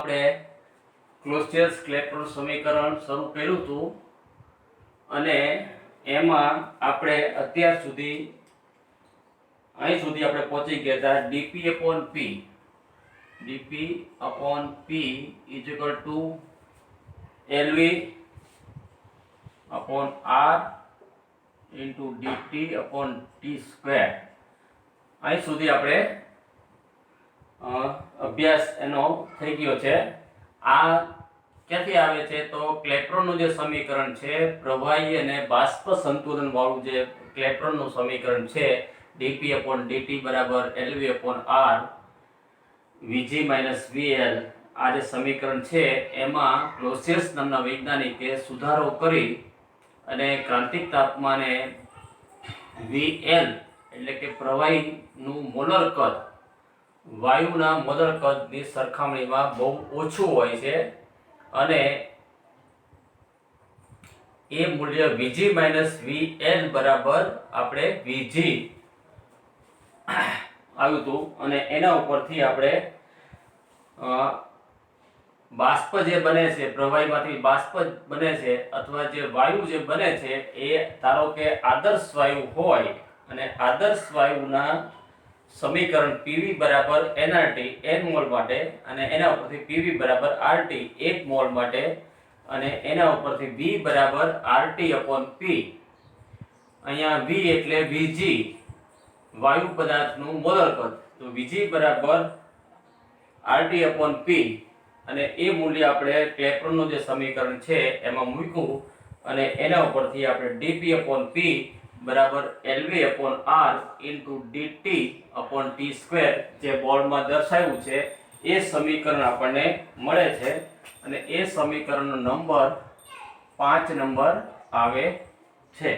આપણે ક્લોસિયસ ક્લેપેરોન સમીકરણ શરૂ કર્યું હતું અને એમાં આપણે અત્યાર સુધી અહીં સુધી આપણે પહોંચી ગયા હતા dp/p is equal to lv/r into dt/t square. અહીં સુધી આપણે અભ્યાસ એનો થઈ ગયો છે. આ ક્યાંથી આવે છે તો ક્લેપેરોનનું જે સમીકરણ છે પ્રવાહી અને બાષ્પ સંતુલન વાળું જે ક્લેપેરોનનું સમીકરણ છે dp/dt બરાબર lv/r vg - vl આ જે સમીકરણ છે એમાં ક્લોસિયસ નામના વૈજ્ઞાનિકે સુધારો કરી અને ક્રાંતિક તાપમાને vl એટલે કે પ્રવાહીનું મોલર કદ વાયુના મોલર કદની સરખામણીમાં બહુ ઓછું હોય છે અને એ મૂલ્ય Vg - Vl બરાબર આપણે Vg આવ્યું હતું અને એના ઉપરથી આપણે બાષ્પ જે બને છે પ્રવાહીમાંથી બાષ્પ બને છે અથવા જે વાયુ જે બને છે એ ધારો કે આદર્શ વાયુ હોય અને આદર્શ વાયુના સમીકરણ PV બરાબર nRT n મોલ માટે અને એના ઉપરથી PV બરાબર RT 1 મોલ માટે અને એના ઉપરથી V બરાબર RT/P. અહીંયા V એટલે Vg વાયુ પદાર્થનું મોલર કદ, તો Vg બરાબર RT/P અને એ મૂલ્ય આપણે ક્લેપેરોનનું જે સમીકરણ છે એમાં મૂક્યું અને એના ઉપરથી આપણે dp/p બરાબર lv/r into dt/t square જે બોર્ડમાં દર્શાવ્યું છે એ સમીકરણ આપણને મળે છે અને એ સમીકરણનો નંબર 5 નંબર આવે છે.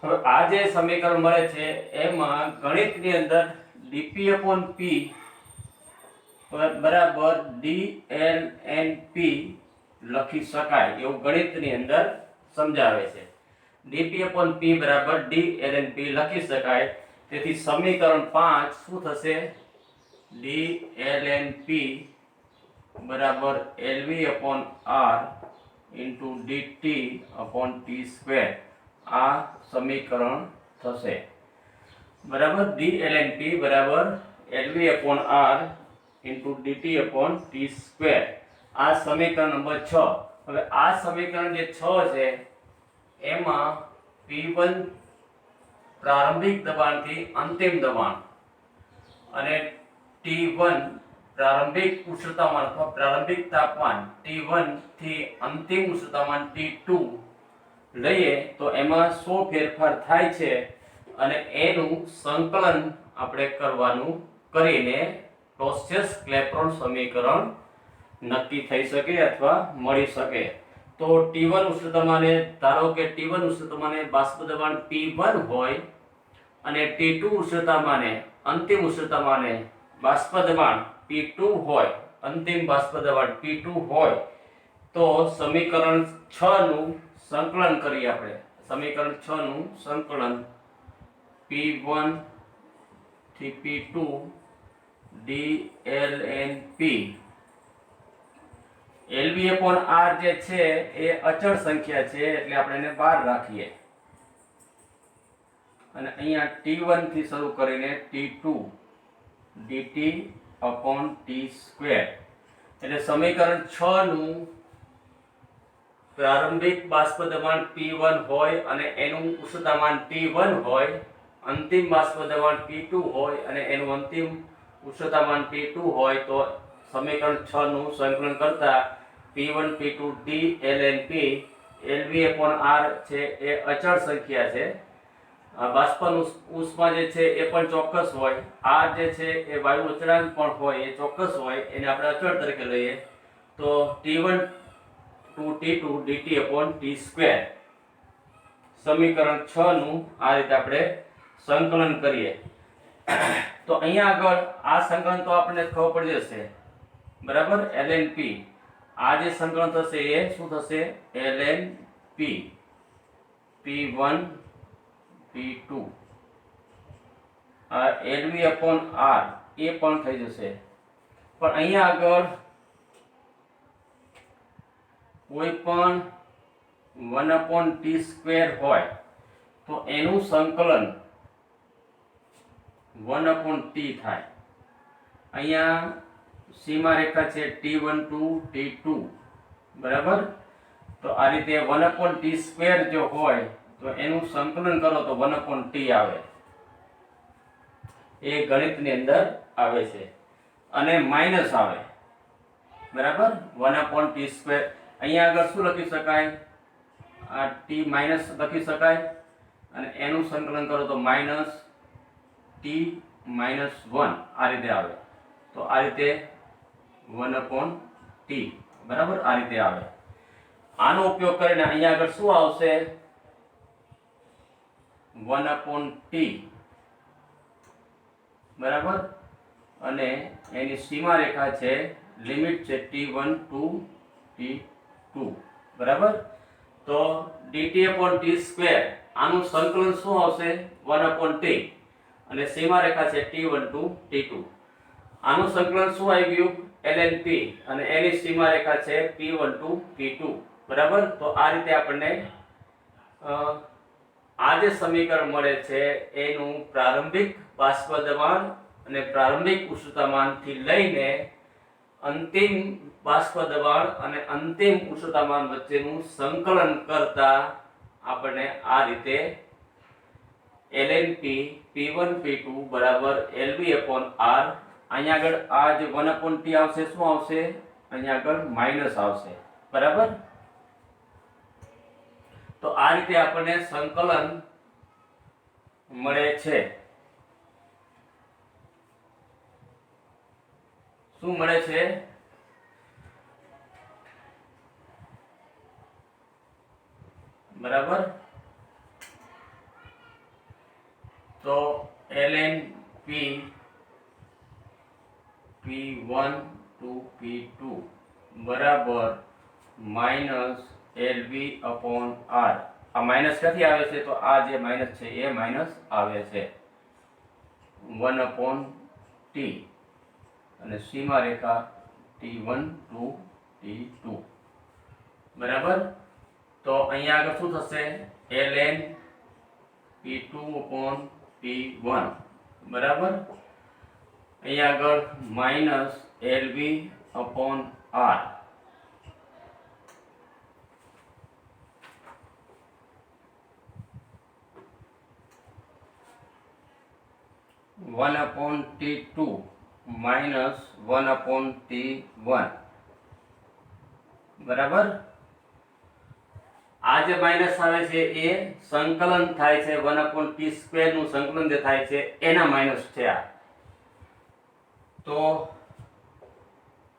હવે આ જે સમીકરણ મળે છે એમાં ગણિતની અંદર dp/p બરાબર dlnp લખી શકાય એવું ગણિતની અંદર સમજાવે છે. dp/p બરાબર dlnp લખી શકાય. તેથી સમીકરણ 5 શું થશે? dlnp બરાબર lv/r into dt/t square આ સમીકરણ થશે. બરાબર, dlnp બરાબર lv/r into dt/t square આ સમીકરણ નંબર 6. હવે આ સમીકરણ જે 6 છે એમાં P1 પ્રારંભિક દબાણથી અંતિમ દબાણ અને T1 પ્રારંભિક ઉષ્ણતામાન અથવા પ્રારંભિક તાપમાન T1 થી અંતિમ ઉષ્ણતામાન T2 લઈએ તો એમાં શું ફેરફાર થાય છે અને એનું સંકલન આપણે કરવાનું કરીને ક્લોસિયસ ક્લેપેરોન સમીકરણ નક્કી થઈ શકે અથવા મળી શકે. તો T1 ઉષ્ણતામાને ધારો કે T1 ઉષ્ણતામાને બાષ્પ દબાણ P1 હોય અને T2 ઉષ્ણતામાને અંતિમ ઉષ્ણતામાને બાષ્પ દબાણ P2 હોય, અંતિમ બાષ્પ દબાણ P2 હોય તો સમીકરણ 6 નું સંકલન કરીએ આપણે. સમીકરણ 6 નું સંકલન P1 થી P2 dlnp lv/r જે છે એ અચળ સંખ્યા છે એટલે આપણે એને બહાર રાખીએ અને અહીંયા T1 થી શરૂ કરીને T2 dt/t square એટલે સમીકરણ 6 નું પ્રારંભિક બાષ્પ દબાણ P1 હોય અને એનું ઉષ્ણતામાન T1 હોય, અંતિમ બાષ્પ દબાણ P2 હોય અને એનું અંતિમ ઉષ્ણતામાન T2 હોય તો સમીકરણ 6 નું સંકલન કરતા P1 P2 dlnp lv/r છે એ અચળ સંખ્યા છે. બાષ્પનું ઉષ્મા જે છે એ પણ ચોક્કસ હોય, r જે છે એ વાયુ અચળાંક પણ હોય એ ચોક્કસ હોય, એને આપણે અચળ તરીકે લઈએ તો T1 to T2 dt/t square સમીકરણ 6 નું આ રીતે આપણે સંકલન કરીએ તો અહીંયા આગળ આ સંકલન તો આપણને ખબર પડી જશે. બરાબર, lnp આ જે સંકલન થશે એ શું થશે? lnp P1 P2 lv/r એ પણ થઈ જશે. પણ અહીંયા આગળ કોઈ પણ 1/t² હોય તો એનું સંકલન 1/t થાય. અહીંયા સીમા રેખા છે t1 to t2, બરાબર. તો આ રીતે 1/t² જો હોય તો એનું સંકલન કરો તો 1/t આવે. એ ગણિતની અંદર આવે છે. અને માઇનસ આવે, બરાબર. 1/t². અહીંયા આગળ શું લખી શકાય? આ t માઇનસ લખી શકાય અને એનું સંકલન કરો તો -t-1 આ રીતે આવે. તો આ રીતે 1/t, બરાબર, આ રીતે આવે. આનો ઉપયોગ કરીને અહીંયા આગળ શું આવશે? 1/t, બરાબર. અને એની સીમા રેખા છે, લિમિટ છે t1 to t2, બરાબર. તો dt/t², આનું સંકલન શું આવશે? 1/t. અને સીમા રેખા છે t1 to t2. આનું સંકલન શું આવી ગયું? ln p. અને એની સીમા રેખા છે p1 to p2, બરાબર. તો આ રીતે આપણને આ જે સમીકરણ મળે છે એનું પ્રારંભિક બાષ્પ દબાણ અને પ્રારંભિક ઉષ્ણતામાનથી લઈને અંતિમ બાષ્પ દબાણ અને અંતિમ ઉષ્ણતામાન વચ્ચેનું સંકલન કરતા આપણને આ રીતે ln p p1 p2 બરાબર LV/R. અહીંયા આગળ આ જે 1/t આવશે, શું આવશે? અહીંયા આગળ માઇનસ આવશે, બરાબર. તો આ રીતે આપણને સંકલન મળે છે. શું મળે છે? બરાબર. તો ln p p1 to p2 બરાબર -LV/R. આ માઇનસ ક્યાંથી આવે છે? તો આ જે માઇનસ છે એ માઇનસ આવે છે. 1/t અને સીમા રેખા t1 to t2, બરાબર. તો અહીંયા આગળ શું થશે? ln p2/p1, બરાબર. અહીંયા આગળ -LV/R. (1/t2 -1/t1), બરાબર. આ જે માઇનસ આવે છે એ સંકલન થાય છે 1/t² નું સંકલન જે થાય છે એના માઇનસ છે આ. તો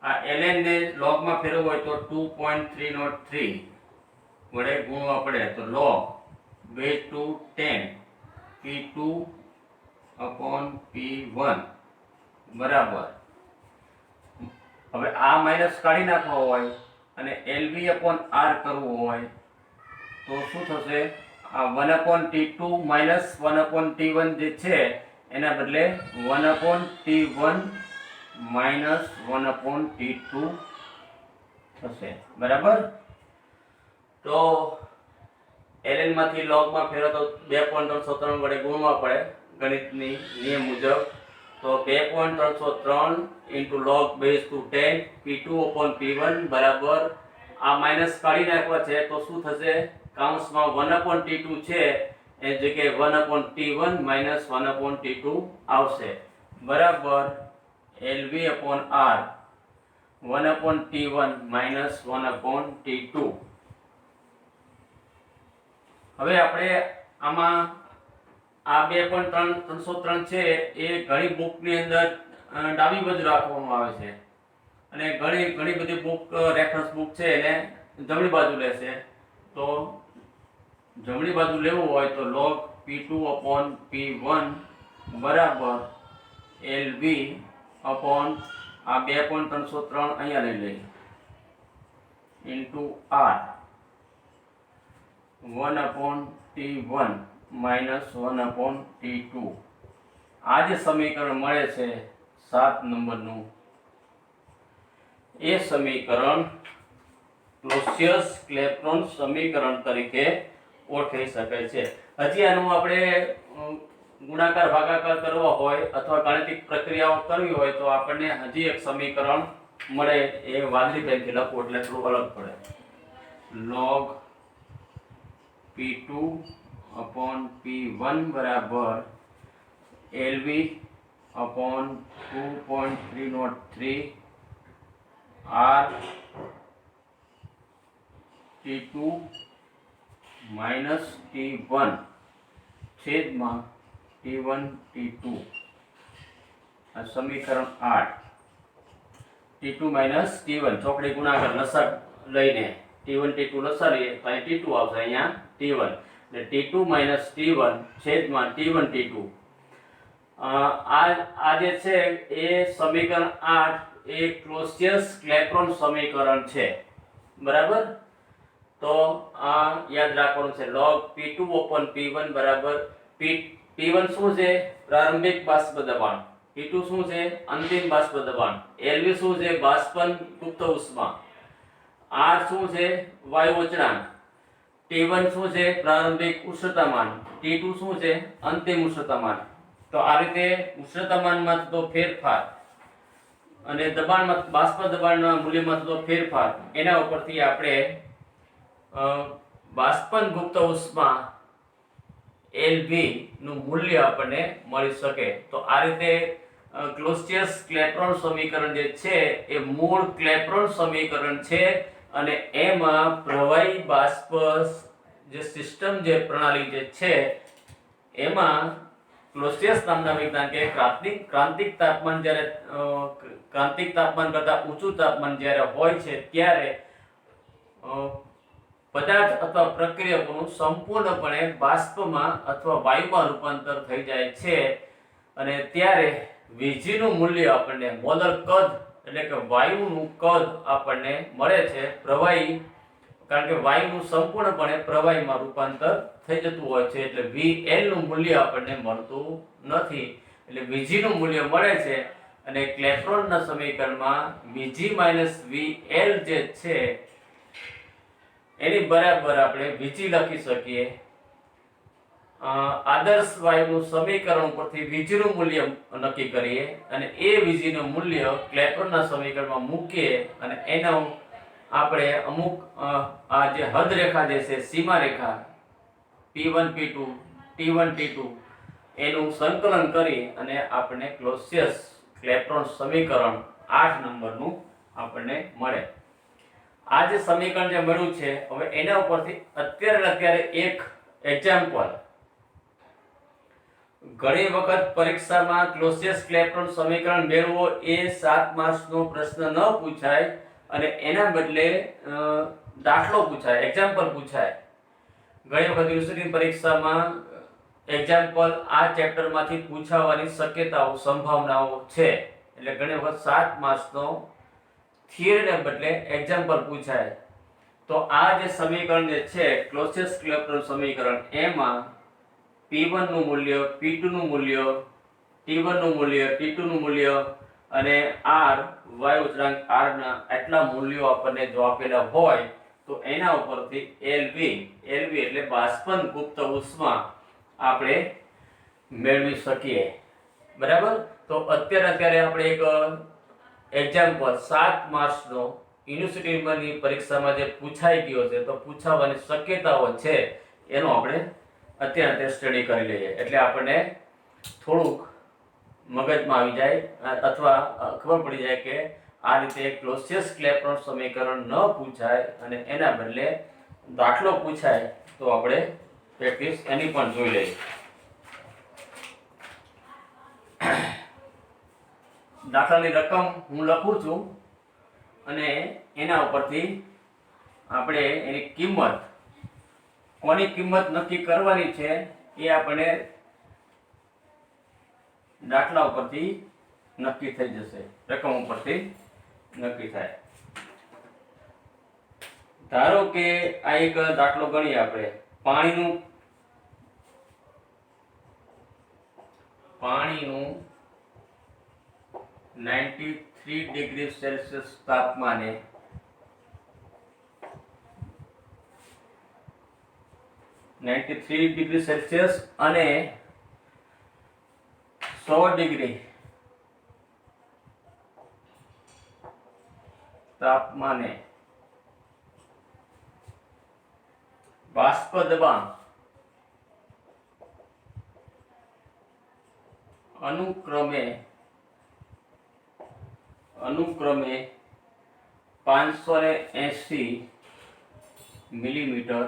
આ ln ને log માં ફેરવવું હોય તો 2.303 વડે ગુણવા પડે. તો log base to 10 p2/p1 બરાબર. હવે આ માઇનસ કાઢી નાખવો હોય અને LV/R કરવું હોય તો શું થશે? આ 1/t2 1/t1 જે છે એના બદલે 1/t1 -1/t2 થશે, બરાબર. તો ln માંથી log માં ફેરવો તો 2.303 વડે ગુણવા પડે ગણિતની નિયમ મુજબ. તો 2.303 log base to 10 p2/p1 બરાબર. આ માઇનસ કાઢી નાખવા છે તો શું થશે? કૌંસમાં 1/t2 છે એ જગ્યાએ 1/t1 -1/t2 આવશે, બરાબર. LV/R 1/t1 -1/t2. હવે આપણે આમાં આ 2.303 છે એ ઘણી બુકની અંદર ડાબી બાજુ રાખવામાં આવે છે અને ઘણી બધી બુક રેફરન્સ બુક છે એને જમણી બાજુ લેશે. તો જમણી બાજુ લેવું હોય તો log p2/p1 બરાબર LV/ આ 2.303 અહીંયા લઈ લઈએ * R 1/t1 -1/t2. આ જે સમીકરણ મળે છે 7 નંબરનું એ સમીકરણ ક્લોસિયસ ક્લેપેરોન સમીકરણ તરીકે ઓળખાઈ શકાય છે. હજી આનું આપણે ગુણાકાર ભાગાકાર કરવો હોય અથવા ગાણિતિક પ્રક્રિયાઓ કરવી હોય તો આપણને હજી એક સમીકરણ મળે. એ વાદળી પેનથી લખવું એટલે થોડું અલગ પડે. log p2 upon p1 બરાબર lv upon 2.303 r t2 minus t1 છેદમાં t1 t2 આ સમીકરણ 8. t2 minus t1 ચોકડી ગુણાકાર લસાઅ લઈને t1 t2 લસાડીએ તો અહીં t2 આવશે, અહીંયા t1 એટલે t2 minus t1 છેદમાં t1 t2. આ જે છે એ સમીકરણ 8 એ ક્લોસિયસ ક્લેપેરોન સમીકરણ છે, બરાબર. તો આ યાદ રાખવાનું છે. log p2 upon p1 બરાબર p1 શું છે? પ્રારંભિક બાષ્પ દબાણ. p2 શું છે? અંતિમ બાષ્પ દબાણ. lv શું છે? બાષ્પન ગુપ્ત ઉષ્મા. r શું છે? વાયુ અચળાંક. t1 શું છે? પ્રારંભિક ઉષ્ણતામાન. t2 શું છે? અંતિમ ઉષ્ણતામાન. તો આ રીતે ઉષ્ણતામાનમાં થતો ફેરફાર અને દબાણમાં બાષ્પ દબાણના મૂલ્યમાં થતો ફેરફાર એના ઉપરથી આપણે બાષ્પન ગુપ્ત ઉષ્મા LV નું મૂલ્ય આપણને મળી શકે. તો આ રીતે ક્લોસિયસ ક્લેપેરોન સમીકરણ જે છે એ મૂળ ક્લેપેરોન સમીકરણ છે અને એમાં પ્રવાહી બાષ્પ જે સિસ્ટમ જે પ્રણાલી જે છે એમાં ક્લોસિયસ નામના વૈજ્ઞાનિકે ક્રાંતિક તાપમાન જ્યારે ક્રાંતિક તાપમાન કરતાં ઊંચું તાપમાન જ્યારે હોય છે ત્યારે પદાર્થ અથવા પ્રક્રિયકોનું સંપૂર્ણપણે બાષ્પમાં અથવા વાયુમાં રૂપાંતર થઈ જાય છે અને ત્યારે Vg નું મૂલ્ય આપણને મોલર કદ એટલે કે વાયુનું કદ આપણને મળે છે પ્રવાહી, કારણ કે વાયુનું સંપૂર્ણપણે પ્રવાહીમાં રૂપાંતર થઈ જતું હોય છે એટલે Vl નું મૂલ્ય આપણને મળતું નથી. એટલે Vg નું મૂલ્ય મળે છે અને ક્લેપેરોનના સમીકરણમાં Vg Vl જે છે એની બરાબર આપણે Vg લખી શકીએ. આદર્શ વાયુનું સમીકરણ ઉપરથી Vg નું મૂલ્ય નક્કી કરીએ અને એ Vg નું મૂલ્ય ક્લેપેરોનના સમીકરણમાં મૂકીએ અને એનો આપણે અમુક આ જે હદ રેખા જે છે સીમા રેખા P1 P2 T1 T2 એનું સંકલન કરી અને આપણને ક્લોસિયસ ક્લેપેરોન સમીકરણ 8 નંબરનું આપણને મળે. આ જે સમીકરણ જે મળ્યું છે હવે એના ઉપરથી અત્યારે એક એક્ઝામ્પલ. ઘણી વખત પરીક્ષામાં ક્લોસિયસ ક્લેપેરોન સમીકરણ મેળવો એ 7 માર્ક્સનો પ્રશ્ન ન પૂછાય અને એના બદલે દાખલો પૂછાય, એક્ઝામ્પલ પૂછાય. ઘણી વખત યુનિવર્સિટી પરીક્ષામાં એક્ઝામ્પલ આ ચેપ્ટરમાંથી પૂછાવાની શક્યતાઓ સંભાવનાઓ છે. એટલે ઘણી વખત 7 માર્ક્સનો થિયરીને બદલે એક્ઝામ્પલ પૂછાય. તો આ જે સમીકરણ જે છે ક્લોસિયસ ક્લેપેરોન સમીકરણ એમાં P1 નું મૂલ્ય, P2 નું મૂલ્ય, T1 નું મૂલ્ય, T2 નું મૂલ્ય અને R વાયુ અચળાંક R ના આટલા મૂલ્યો આપણને જો આપેલા હોય તો એના ઉપરથી LV એટલે બાષ્પન ગુપ્ત ઉષ્મા આપણે મેળવી શકીએ, બરાબર. તો અત્યારે આપણે એક એક્ઝામ્પલ 7 માર્ક્સનો યુનિવર્સિટીની પરીક્ષામાં જે પૂછાઈ ગયો છે તો પૂછાવાની શક્યતાઓ છે એનો આપણે અત્યારે સ્ટડી કરી લઈએ એટલે આપણને થોડુંક મગજમાં આવી જાય અથવા ખબર પડી જાય કે આ રીતે ક્લોસિયસ ક્લેપેરોન સમીકરણ ન પૂછાય અને એના બદલે દાખલો પૂછાય તો આપણે પ્રેક્ટિસ એની પણ જોઈ લઈએ. દાખલાની રકમ હું લખું છું અને એના ઉપરથી આપણે એની કિંમત, કોની કિંમત નક્કી કરવાની છે એ આપણે દાખલા ઉપરથી નક્કી થઈ જશે, રકમ ઉપરથી નક્કી થાય. ધારો કે આ એક દાખલો ગણીએ આપણે. પાણીનું 93 ડિગ્રી સેલ્સિયસ તાપમાને 93 ડિગ્રી સેલ્સિયસ અને 100 ડિગ્રી તાપમાને બાષ્પ દબાણ અનુક્રમે 580 મિલીમીટર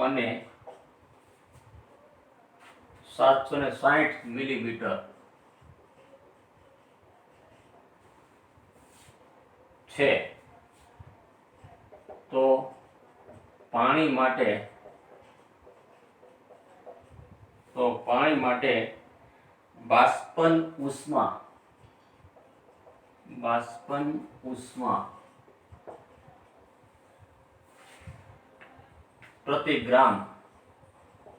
અને 760 મિલીમીટર છે તો પાણી માટે બાષ્પન ઉષ્મા પ્રતિ ગ્રામ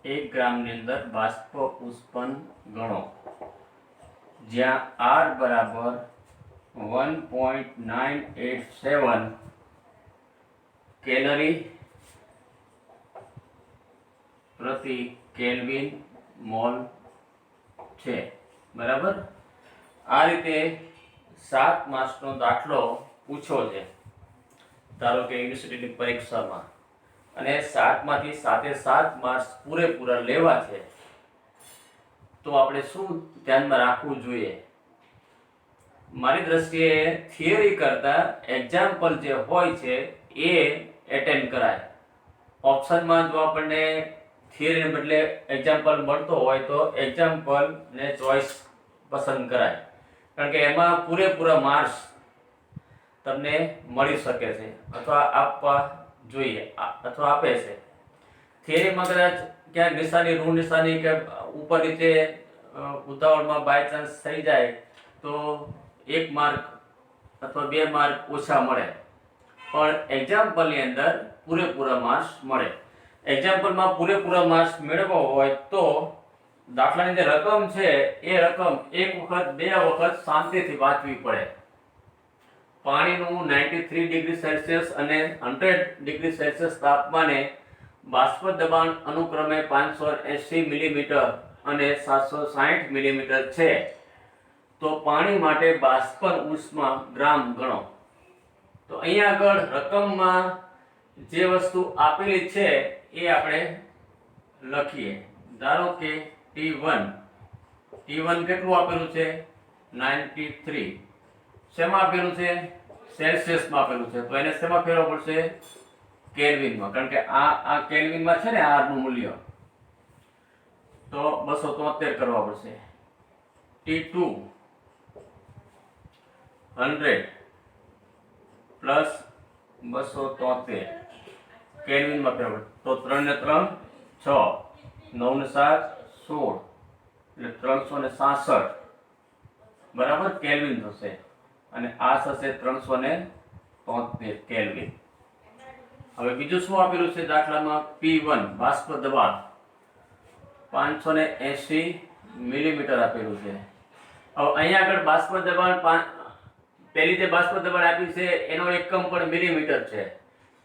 1 ગ્રામની અંદર બાષ્પ ઉષ્પન ગણો, જ્યાં R બરાબર 1.987 કેલરી પ્રતિ કેલ્વિન મોલ છે. બરાબર. આ રીતે 7 માર્ક્સનો દાખલો પૂછો છે, ધારો કે યુનિવર્સિટીની પરીક્ષામાં, અને 7 માંથી 7 માર્ક્સ પૂરેપૂરા લેવા છે તો આપણે શું ધ્યાનમાં રાખવું જોઈએ? મારી દ્રષ્ટિએ થિયરી કરતા એક્ઝામ્પલ જે હોય છે એ એટેન્ડ કરાય. ઓપ્શનમાં જો આપણને થિયરીને બદલે એક્ઝામ્પલ મળતો હોય તો એક્ઝામ્પલ ને ચોઈસ પસંદ કરાય, કારણ કે એમાં પૂરેપૂરા માર્ક્સ તમને મળી શકે છે અથવા આપવા જોઈએ અથવા આપે છે. થિયરીમાં કદાચ ક્યાંક નિશાની ઋણ નિશાની કે ઉપર નીચે ઉતાવળમાં બાય ચાન્સ થઈ જાય તો 1 માર્ક અથવા 2 માર્ક ઓછા મળે, પણ એક્ઝામ્પલની અંદર પૂરેપૂરા માર્ક્સ મળે. એક્ઝામ્પલમાં પૂરેપૂરા માર્ક્સ મેળવવો હોય તો દાખલાની જે રકમ છે એ રકમ 1 વખત 2 વખત શાંતિથી વાંચવી પડે. પાણીનું 93 ડિગ્રી સેલ્સિયસ અને 100 ડિગ્રી સેલ્સિયસ તાપમાને બાષ્પ દબાણ અનુક્રમે 580 મિલીમીટર અને 760 મિલીમીટર છે તો પાણી માટે બાષ્પન ઉષ્મા ગ્રામ ગણો. તો અહીંયા આગળ રકમમાં જે વસ્તુ આપેલી છે એ આપણે લખીએ. ધારો કે T1 કેટલું આપેલું છે? 93. શેમાં આપેલું છે? સેલ્સિયસમાં આપેલું છે, તો એને શેમાં ફેરવવું પડશે? કેલ્વિનમાં, કારણ કે આ કેલ્વિનમાં છે ને R નું મૂલ્ય, તો 273 કરવા પડશે. T2 100 પ્લસ 273 કેલ્વિનમાં ફેરવવું, તો 3 ને 3 6, 9 ને 7 16, એટલે 366 બરાબર કેલ્વિન થશે, અને આ થશે 373 કેલ્વિન. હવે બીજું શું આપેલું છે દાખલામાં? P1 બાષ્પ દબાણ 580 મિલીમીટર આપેલું છે. હવે અહીંયા આગળ બાષ્પ દબાણ પહેલી જે બાષ્પ દબાણ આપી છે એનો એકમ પણ મિલીમીટર છે,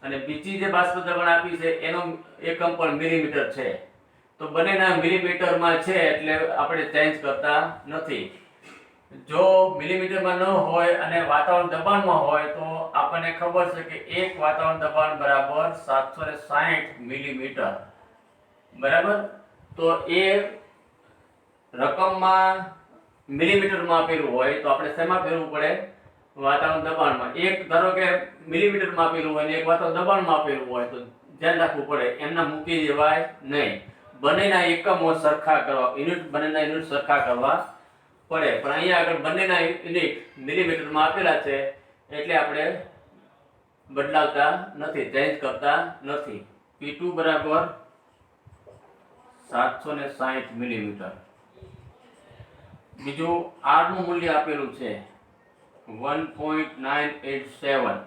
અને બીજી જે બાષ્પ દબાણ આપી છે એનો એકમ પણ મિલીમીટર છે. તો બંનેના મિલીમીટરમાં છે એટલે આપણે ચેન્જ કરતા નથી. જો મિલીમીટરમાં ન હોય અને વાતાવરણ દબાણમાં હોય તો આપણને ખબર છે કે એક વાતાવરણ દબાણ બરાબર 760 મિલીમીટર. બરાબર. તો એ રકમમાં મિલીમીટરમાં આપેલું હોય તો આપણે શેમાં ફેરવવું પડે? વાતાવરણ દબાણમાં. એક ધારો કે મિલીમીટરમાં આપેલું હોય ને એક વાતાવરણ દબાણમાં આપેલું હોય તો ધ્યાન રાખવું પડે, એમના મૂકી દેવાય નહીં. બંનેના એકમો સરખા કરવા, બંનેના યુનિટ સરખા કરવા પડે. પણ અહીંયા આગળ બંનેના યુનિટ મિલીમીટરમાં આપેલા છે એટલે આપણે બદલાવતા નથી, ચેન્જ કરતા નથી. P2 બરાબર 760 મિલીમીટર. બીજું R નું મૂલ્ય આપેલું છે 1.987.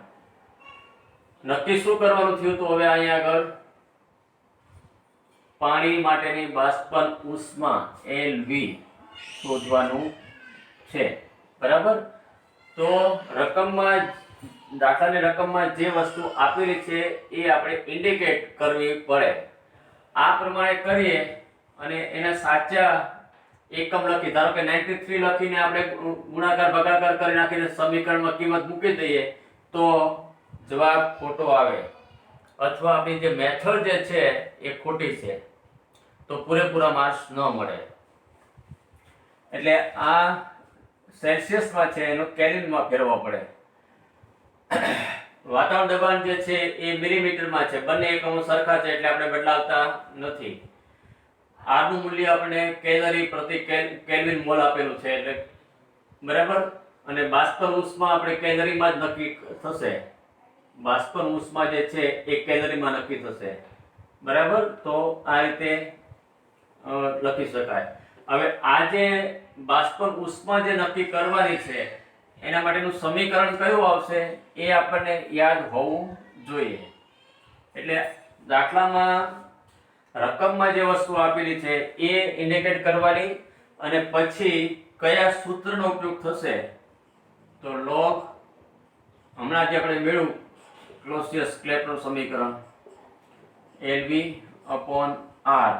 નક્કી શું કરવાનું થયું? તો હવે અહીંયા આગળ પાણી માટેની બાષ્પન ઉષ્મા LV શોધવાનું છે. બરાબર. તો રકમમાં, દાખલાની રકમમાં જે વસ્તુ આપેલી છે એ આપણે ઇન્ડિકેટ કરવી પડે. આ પ્રમાણે કરીએ અને એના સાચા એકમ લખી, ધારો કે 93 લખીને આપણે ગુણાકાર ભાગાકાર કરી નાખીને સમીકરણમાં કિંમત મૂકી દઈએ તો જવાબ ખોટો આવે, અથવા આપણી જે મેથડ જે છે એ ખોટી છે તો પૂરેપૂરા માર્ક્સ ન મળે. એટલે આ સેલ્સિયસમાં છે એનો કેલ્વિનમાં ફેરવવો પડે. વાતાવરણ દબાણ જે છે એ મિલીમીટરમાં છે, બંને એકમો સરખા છે એટલે આપણે બદલાવતા નથી. R નું મૂલ્ય આપણે કેલરી પ્રતિ કેલ્વિન મોલ આપેલું છે એટલે બરાબર, અને બાષ્પન ઉષ્મા આપણે કેલરીમાં જ નક્કી થશે. બાષ્પન ઉષ્મા જે છે એ કેલરીમાં નક્કી થશે, બરાબર. તો આ રીતે લખી શકાય. હવે આ જે બાષ્પન ઉષ્મા જે નક્કી કરવાની છે એના માટેનું સમીકરણ કયું આવશે એ આપણને યાદ હોવું જોઈએ. એટલે દાખલામાં રકમમાં જે વસ્તુ આપેલી છે એ ઇન્ડિકેટ કરવાની, અને પછી કયા સૂત્રનો ઉપયોગ થશે તો log, હમણાં જે આપણે મેળવ્યું ક્લોસિયસ-ક્લેપેરોન સમીકરણ LV/R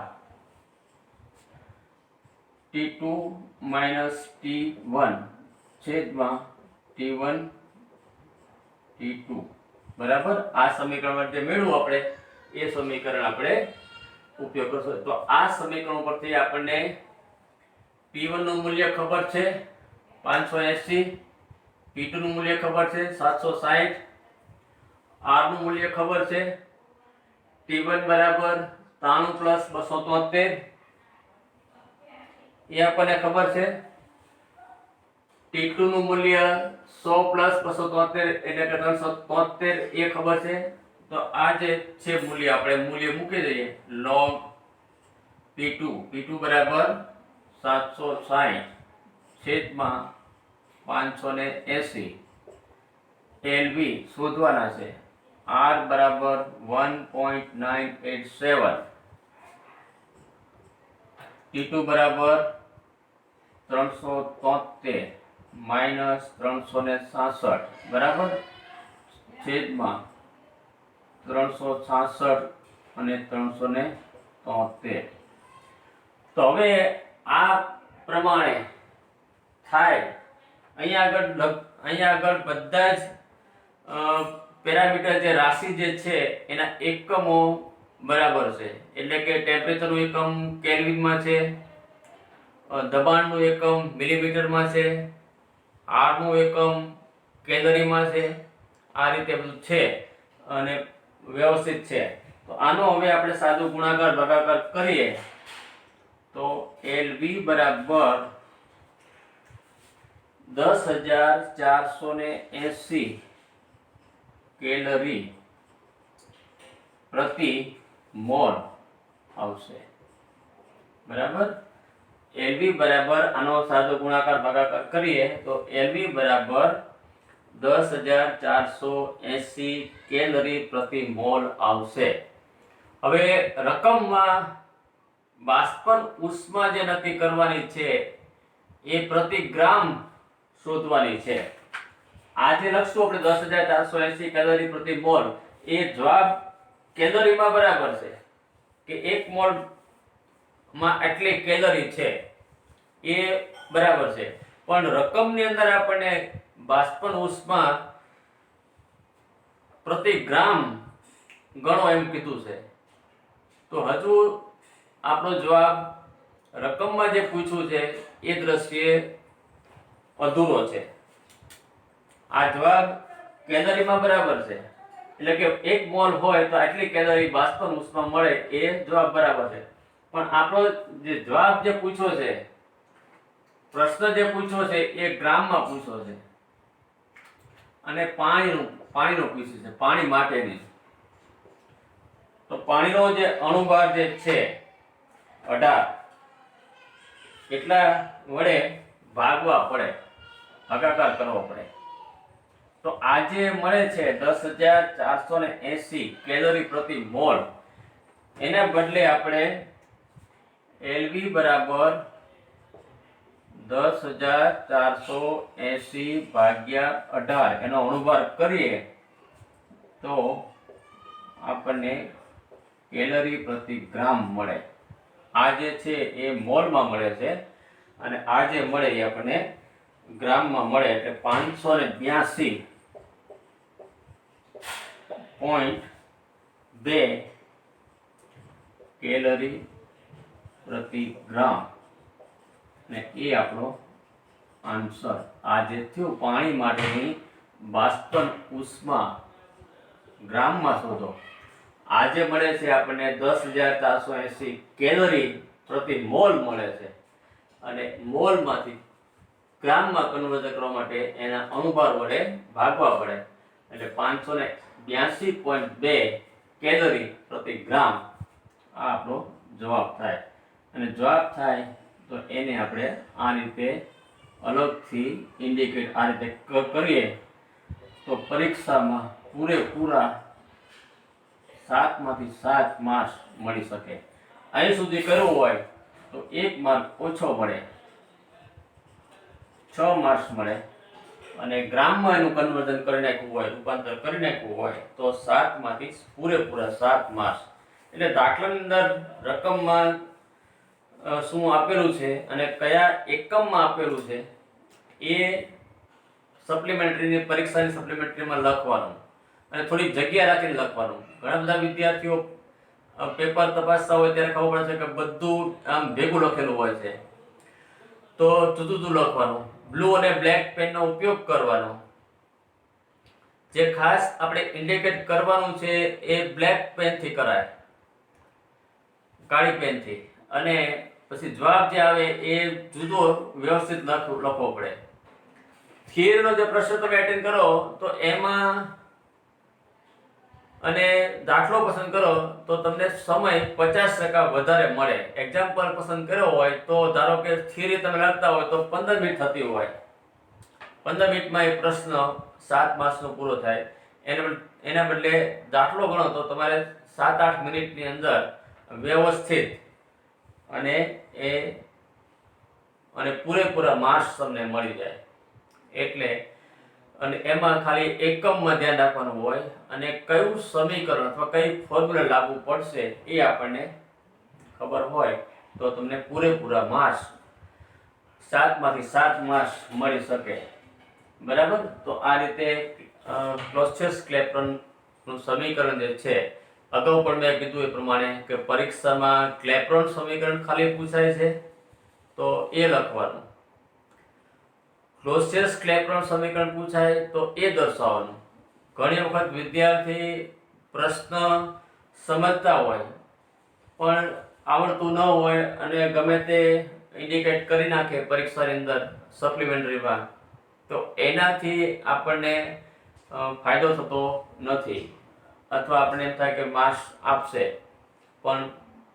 T2 - T1 છેદમાં T1 T2, બરાબર. આ સમીકરણ જે મેળવ્યું આપણે એ સમીકરણ આપણે ઉપયોગ કરશો. તો આ સમીકરણ પરથી આપણને P1 નું મૂલ્ય ખબર છે 580, P2 નું મૂલ્ય ખબર છે 760, R નું મૂલ્ય ખબર છે T1 બરાબર 93 + 273 એ આપણને ખબર છે. T2 નું મૂલ્ય 100 + 273 એટલે કે 373 એ ખબર છે. તો આ જે છે મૂલ્ય આપણે મૂલ્ય મૂકી દઈએ log P2 બરાબર 760 છેદમાં 580, LV શોધવાના છે, R બરાબર 1.987, T2 બરાબર 373 - 366 બરાબર છેદમાં 366 અને 373. તો હવે આ પ્રમાણે થાય. અહીંયા આગળ બધા જ પેરામીટર જે રાશિ જે છે એના એકમો બરાબર છે, એટલે કે ટેમ્પરેચરનું એકમ કેલ્વિનમાં છે, દબાણનું એકમ મિલીમીટરમાં છે, R નું એકમ કેલરીમાં છે. આ રીતે બધું છે અને વ્યવસ્થિત છે. તો આનો હવે આપણે સાદો ગુણાકાર ભાગાકાર કરીએ તો LV બરાબર 10,480 કેલરી પ્રતિ મોલ આવશે, બરાબર. LV બરાબર આનો સાદો ગુણાકાર ભાગાકાર કરીએ તો LV બરાબર 10,480 કેલરી પ્રતિ મોલ આવશે. હવે રકમમાં બાષ્પન ઉષ્મા જે નક્કી કરવાની છે એ પ્રતિ ગ્રામ શોધવાની છે. આ જે લખશું આપણે 10,480 કેલરી પ્રતિ મોલ, એ જવાબ કેલરીમાં બરાબર છે કે 1 મોલ માં આટલી કેલરી છે એ બરાબર છે, પણ રકમની અંદર આપણને બાષ્પન ઉષ્મા પ્રતિ ગ્રામ ગણો એમ કીધું છે. તો હજુ આપણો જવાબ રકમમાં જે પૂછ્યું છે એ દ્રષ્ટિએ અધૂરો છે. આ જવાબ કેલરીમાં બરાબર છે, એટલે કે 1 મોલ હોય તો આટલી કેલરી બાષ્પન ઉષ્મા મળે એ જવાબ બરાબર છે. પણ આપણો જે જવાબ જે પૂછ્યો છે, પ્રશ્ન જે પૂછ્યો છે એ ગ્રામમાં પૂછ્યો છે, અને પાણીનું પૂછ્યું છે, પાણી માટેની. તો પાણીનો જે અણુભાર જે છે 18 એટલા વડે ભાગવા પડે, ભાગાકાર કરવો પડે. તો આ જે મળે છે 10,480 કેલરી પ્રતિ મોલ, એના બદલે આપણે LV બરાબર 10,480 ભાગ્યા 18 એનો અણુભાર કરીએ તો આપણને કેલરી પ્રતિ ગ્રામ મળે. આ જે છે એ મોલમાં મળે છે અને આ જે મળે એ આપણને ગ્રામમાં મળે, એટલે 582.2 કેલરી પ્રતિ ગ્રામ, ને એ આપણો આન્સર. આ જે થયું પાણી માટેની બાષ્પન ઉષ્મા ગ્રામમાં શોધો. આ જે મળે છે આપણને 10,480 કેલરી પ્રતિ મોલ મળે છે અને મોલમાંથી ગ્રામમાં કન્વર્ટ કરવા માટે એના અણુભાર વડે ભાગવા પડે, એટલે 582.2 કેલરી પ્રતિ ગ્રામ આ આપણો જવાબ થાય. અને જવાબ થાય તો એને આપણે આ રીતે અલગથી ઇન્ડિકેટ આ રીતે કરીએ તો પરીક્ષામાં પૂરેપૂરા 7માંથી 7 માર્ક્સ મળી શકે. અહીં સુધી કરવું હોય તો 1 માર્ક ઓછો મળે, 6 માર્ક્સ મળે, અને ગ્રામમાં એનું કન્વર્ઝન કરી નાખવું હોય, રૂપાંતર કરી નાખવું હોય તો 7માંથી પૂરેપૂરા 7 માર્ક્સ. એટલે દાખલાની અંદર રકમમાં શું આપેલું છે અને કયા એકમમાં આપેલું છે એ સપ્લિમેન્ટરીની પરીક્ષાની સપ્લિમેન્ટરીમાં લખવાનું અને થોડી જગ્યા રાખીને લખવાનું. ઘણા બધા વિદ્યાર્થીઓ પેપર તપાસતા હોય ત્યારે ખબર પડે છે કે બધું આમ ભેગું લખેલું હોય છે, તો જુદું જુદું લખવાનું. બ્લુ અને બ્લેક પેનનો ઉપયોગ કરવાનો. જે ખાસ આપણે ઇન્ડિકેટ કરવાનું છે એ બ્લેક પેનથી કરાય, કાળી પેનથી, અને પછી જવાબ જે આવે એ જુદો વ્યવસ્થિત લખવો પડે. થિયરીનો જે પ્રશ્ન તમે એટેન્ડ કરો તો એમાં અને દાખલો પસંદ કરો તો તમને સમય 50% વધારે મળે. એક્ઝામ્પલ પસંદ કર્યો હોય તો ધારો કે થિયરી તમે લખતા હોય તો 15 મિનિટ થતી હોય, 15 મિનિટમાં એ પ્રશ્ન 7 માર્ક્સનો પૂરો થાય. એના બદલે દાખલો ગણો તો તમારે 7-8 મિનિટની અંદર વ્યવસ્થિત અને પૂરેપૂરા માર્ક્સ તમને મળી જાય. એટલે અને એમાં ખાલી એકમમાં ધ્યાન રાખવાનું હોય અને કયું સમીકરણ અથવા કઈ ફોર્મ્યુલા લાગુ પડશે એ આપણને ખબર હોય તો તમને પૂરેપૂરા માર્ક્સ 7માંથી 7 માર્ક્સ મળી શકે. બરાબર. તો આ રીતે ક્લોસિયસ-ક્લેપેરોનનું સમીકરણ જે છે, અગાઉ પણ મેં કીધું એ પ્રમાણે કે પરીક્ષામાં ક્લેપેરોન સમીકરણ ખાલી પૂછાય છે તો એ લખવાનું, ક્લોસિયસ-ક્લેપેરોન સમીકરણ પૂછાય તો એ દર્શાવવાનું. ઘણી વખત વિદ્યાર્થી પ્રશ્ન સમજતા હોય પણ આવડતું ન હોય અને ગમે તે ઇન્ડિકેટ કરી નાખે પરીક્ષાની અંદર સપ્લિમેન્ટરીમાં, તો એનાથી આપણને ફાયદો થતો નથી, અથવા આપણને એમ થાય કે માર્ક્સ આપશે, પણ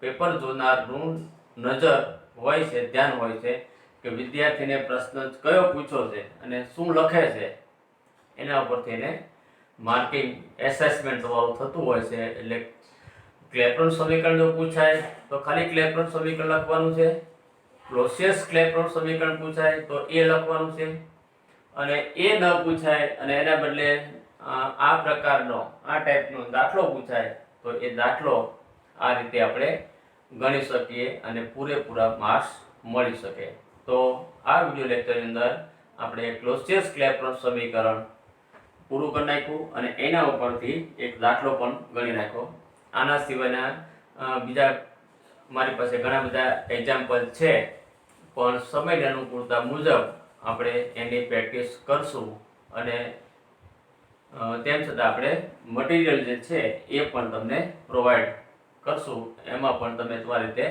પેપર જોનારનું નજર હોય છે, ધ્યાન હોય છે કે વિદ્યાર્થીને પ્રશ્ન કયો પૂછ્યો છે અને શું લખે છે, એના ઉપરથી એને માર્કિંગ એસેસમેન્ટ વાળું થતું હોય છે. એટલે ક્લેપેરોન સમીકરણ જો પૂછાય તો ખાલી ક્લેપેરોન સમીકરણ લખવાનું છે, ક્લોસિયસ-ક્લેપેરોન સમીકરણ પૂછાય તો એ લખવાનું છે, અને એ ન પૂછાય અને એના બદલે આ પ્રકારનો આ ટાઈપનો દાખલો પૂછાય તો એ દાખલો આ રીતે આપણે ગણી શકીએ અને પૂરેપૂરા માર્ક્સ મળી શકે. તો આ વિડિયો લેક્ચરની અંદર આપણે ક્લોસિયસ-ક્લેપેરોન સમીકરણ પૂરું કરી નાખ્યું અને એના ઉપરથી એક દાખલો પણ ગણી નાખ્યો. આના સિવાયના બીજા મારી પાસે ઘણા બધા એક્ઝામ્પલ છે, પણ સમયની અનુકૂળતા મુજબ આપણે એની પ્રેક્ટિસ કરશું અને તેમ છતાં આપણે મટીરિયલ જે છે એ પણ તમને પ્રોવાઈડ કરશું. એમાં પણ તમે તમારી રીતે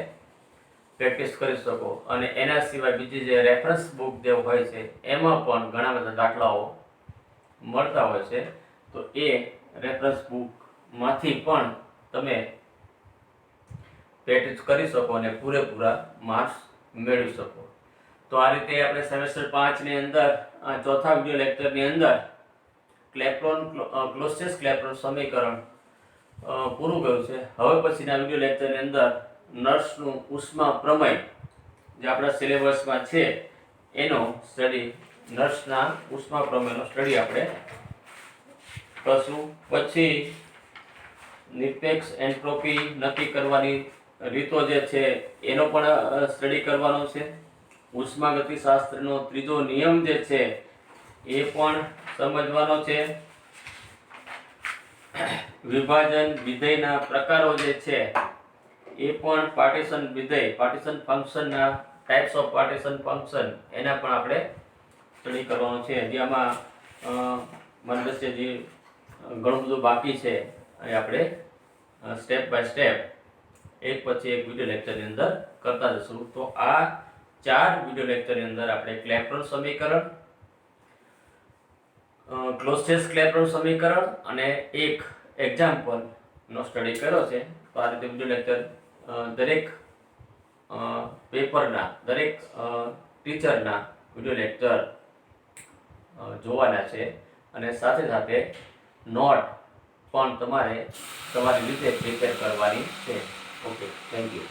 પ્રેક્ટિસ કરી શકો. અને એના સિવાય બીજી જે રેફરન્સ બુક જે હોય છે એમાં પણ ઘણા બધા દાખલાઓ મળતા હોય છે, તો એ રેફરન્સ બુકમાંથી પણ તમે પ્રેક્ટિસ કરી શકો અને પૂરેપૂરા માર્ક્સ મેળવી શકો. તો આ રીતે આપણે સેમેસ્ટર 5 ની અંદર ચોથા વિડિયો લેક્ચરની અંદર ક્લોસિયસ-ક્લેપેરોન સમીકરણ પૂરું કર્યું છે. હવે પછીના વિડિયો લેક્ચરની અંદર નર્સનું ઉષ્મા પ્રમેય જે આપણા સિલેબસમાં છે એનો સ્ટડી, નર્સના ઉષ્મા પ્રમેયનો સ્ટડી આપણે કરશું. પછી નિરપેક્ષ એન્ટ્રોપી નક્કી કરવાની રીતો જે છે એનો પણ સ્ટડી કરવાનો છે. ઉષ્માગતિશાસ્ત્રનો ત્રીજો નિયમ જે છે એ પણ સમજવાનો છે. વિભાજન વિધેયના પ્રકારો જે છે એ પણ પાર્ટીશન વિધેય પાર્ટીશન ફંક્શનના ટાઈપ્સ ઓફ પાર્ટીશન ફંક્શન એના પણ આપણે સ્ટડી કરવાનો છે. હજી આમાં મને છે જે ઘણું બધું બાકી છે એ આપણે સ્ટેપ બાય સ્ટેપ એક પછી એક વિડિયો લેક્ચરની અંદર કરતા જશું. તો આ 4 વિડિયો લેક્ચરની અંદર આપણે ક્લેપેરોન સમીકરણ, ક્લોઝ-ચેસ-ક્લેપેરોન સમીકરણ અને એક એક્ઝામ્પલ નો સ્ટડી કર્યો છે. તો આ રીતે વિડિયો લેક્ચર દરેક પેપરના દરેક ટીચરના વિડિયો લેક્ચર જોવાના છે અને સાથે સાથે નોટ પણ તમારે તમારી રીતે પ્રિપેર કરવાની છે. Okay, thank you.